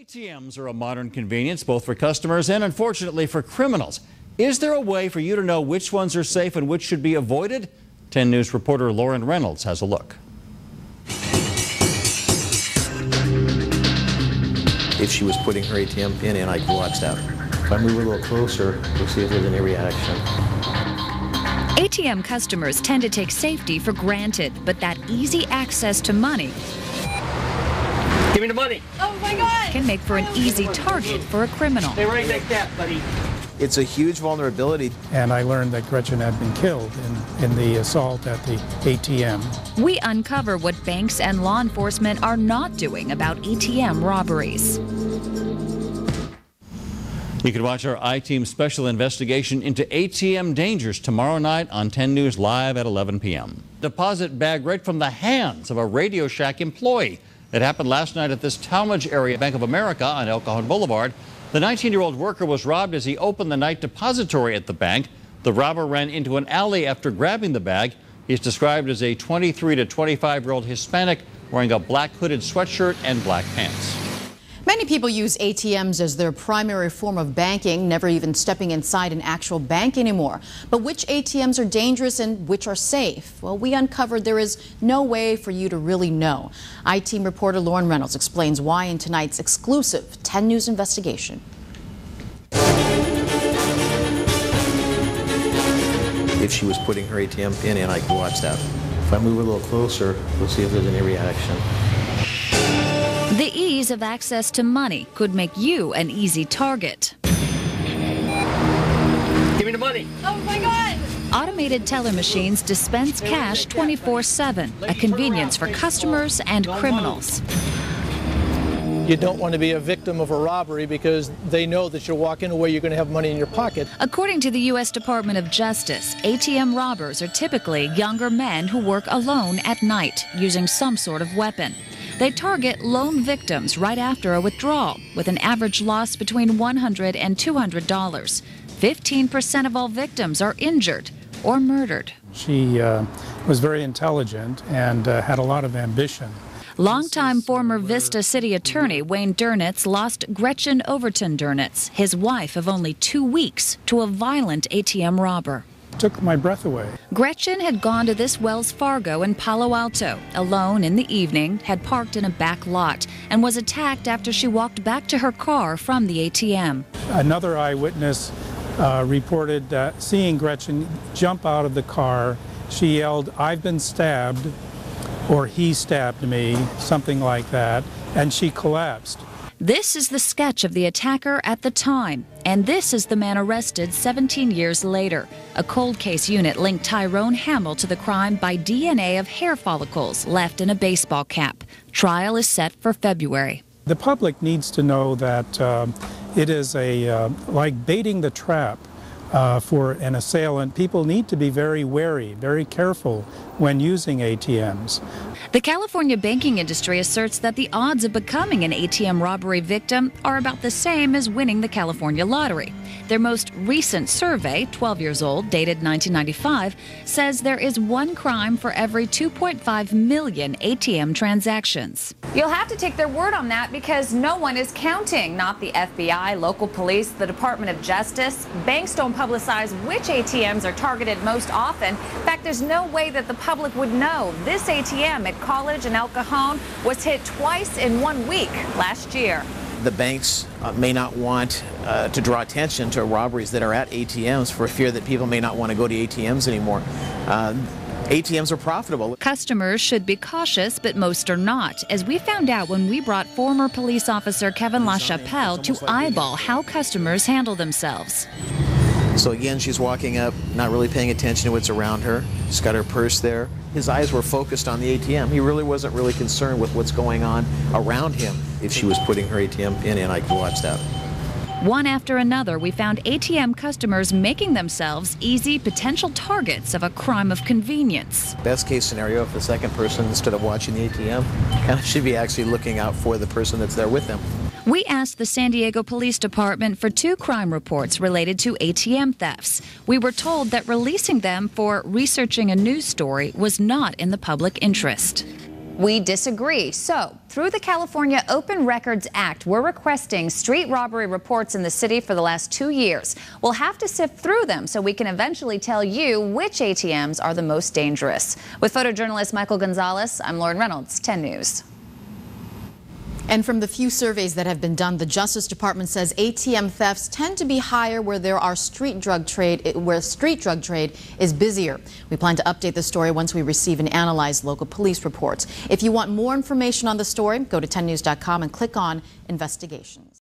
ATMs are a modern convenience, both for customers and, unfortunately, for criminals. Is there a way for you to know which ones are safe and which should be avoided? 10 News reporter Lauren Reynolds has a look. If she was putting her ATM pin in, I'd watch that. If I move a little closer, we'll see if there's any reaction. ATM customers tend to take safety for granted, but that easy access to money Give me the money. Oh my God! Can make for an easy target for a criminal. Stay right like that, buddy. It's a huge vulnerability. And I learned that Gretchen had been killed in the assault at the ATM. We uncover what banks and law enforcement are not doing about ATM robberies. You can watch our I-Team special investigation into ATM dangers tomorrow night on 10 News Live at 11 p.m. Deposit bag right from the hands of a Radio Shack employee. It happened last night at this Talmadge area Bank of America on El Cajon Boulevard. The 19-year-old worker was robbed as he opened the night depository at the bank. The robber ran into an alley after grabbing the bag. He's described as a 23 to 25-year-old Hispanic wearing a black hooded sweatshirt and black pants. Many people use ATMs as their primary form of banking, never even stepping inside an actual bank anymore. But which ATMs are dangerous and which are safe? Well, we uncovered there is no way for you to really know. I-Team reporter Lauren Reynolds explains why in tonight's exclusive 10 News investigation. If she was putting her ATM pin in, I'd watch that. If I move a little closer, we'll see if there's any reaction. The ease of access to money could make you an easy target. Give me the money. Oh my God! Automated teller machines dispense cash 24/7, a convenience for customers and criminals. You don't want to be a victim of a robbery because they know that you're walking away, you're going to have money in your pocket. According to the U.S. Department of Justice, ATM robbers are typically younger men who work alone at night using some sort of weapon. They target lone victims right after a withdrawal, with an average loss between $100 and $200. 15% of all victims are injured or murdered. She was very intelligent and had a lot of ambition. Longtime former Vista City Attorney Wayne Durnitz lost Gretchen Overton Durnitz, his wife of only 2 weeks, to a violent ATM robber. Took my breath away. Gretchen had gone to this Wells Fargo in Palo Alto, alone in the evening, had parked in a back lot, and was attacked after she walked back to her car from the ATM. Another eyewitness reported seeing Gretchen jump out of the car. She yelled, "I've been stabbed," or "he stabbed me," something like that, and she collapsed. This is the sketch of the attacker at the time, and this is the man arrested 17 years later. A cold case unit linked Tyrone Hamill to the crime by DNA of hair follicles left in a baseball cap. Trial is set for February. The public needs to know that it is like baiting the trap for an assailant. People need to be very wary, very careful when using ATMs. The California banking industry asserts that the odds of becoming an ATM robbery victim are about the same as winning the California lottery. Their most recent survey, 12 years old, dated 1995, says there is one crime for every 2.5 million ATM transactions. You'll have to take their word on that because no one is counting. Not the FBI, local police, the Department of Justice. Banks don't publicize which ATMs are targeted most often. In fact, there's no way that the public would know. This ATM at College in El Cajon was hit twice in 1 week last year. The banks may not want to draw attention to robberies that are at ATMs for fear that people may not want to go to ATMs anymore. ATMs are profitable. Customers should be cautious, but most are not, as we found out when we brought former police officer Kevin LaChapelle to eyeball how customers handle themselves. So again, she's walking up, not really paying attention to what's around her. She's got her purse there. His eyes were focused on the ATM. He really wasn't really concerned with what's going on around him. If she was putting her ATM pin in, I could watch that. One after another, we found ATM customers making themselves easy potential targets of a crime of convenience. Best case scenario, if the second person, instead of watching the ATM, kind of should be actually looking out for the person that's there with them. We asked the San Diego Police Department for 2 crime reports related to ATM thefts. We were told that releasing them for researching a news story was not in the public interest. We disagree. So, through the California Open Records Act, we're requesting street robbery reports in the city for the last 2 years. We'll have to sift through them so we can eventually tell you which ATMs are the most dangerous. With photojournalist Michael Gonzalez, I'm Lauren Reynolds, 10 News. And from the few surveys that have been done, the Justice Department says ATM thefts tend to be higher where street drug trade is busier. We plan to update the story once we receive and analyze local police reports. If you want more information on the story, go to 10news.com and click on Investigations.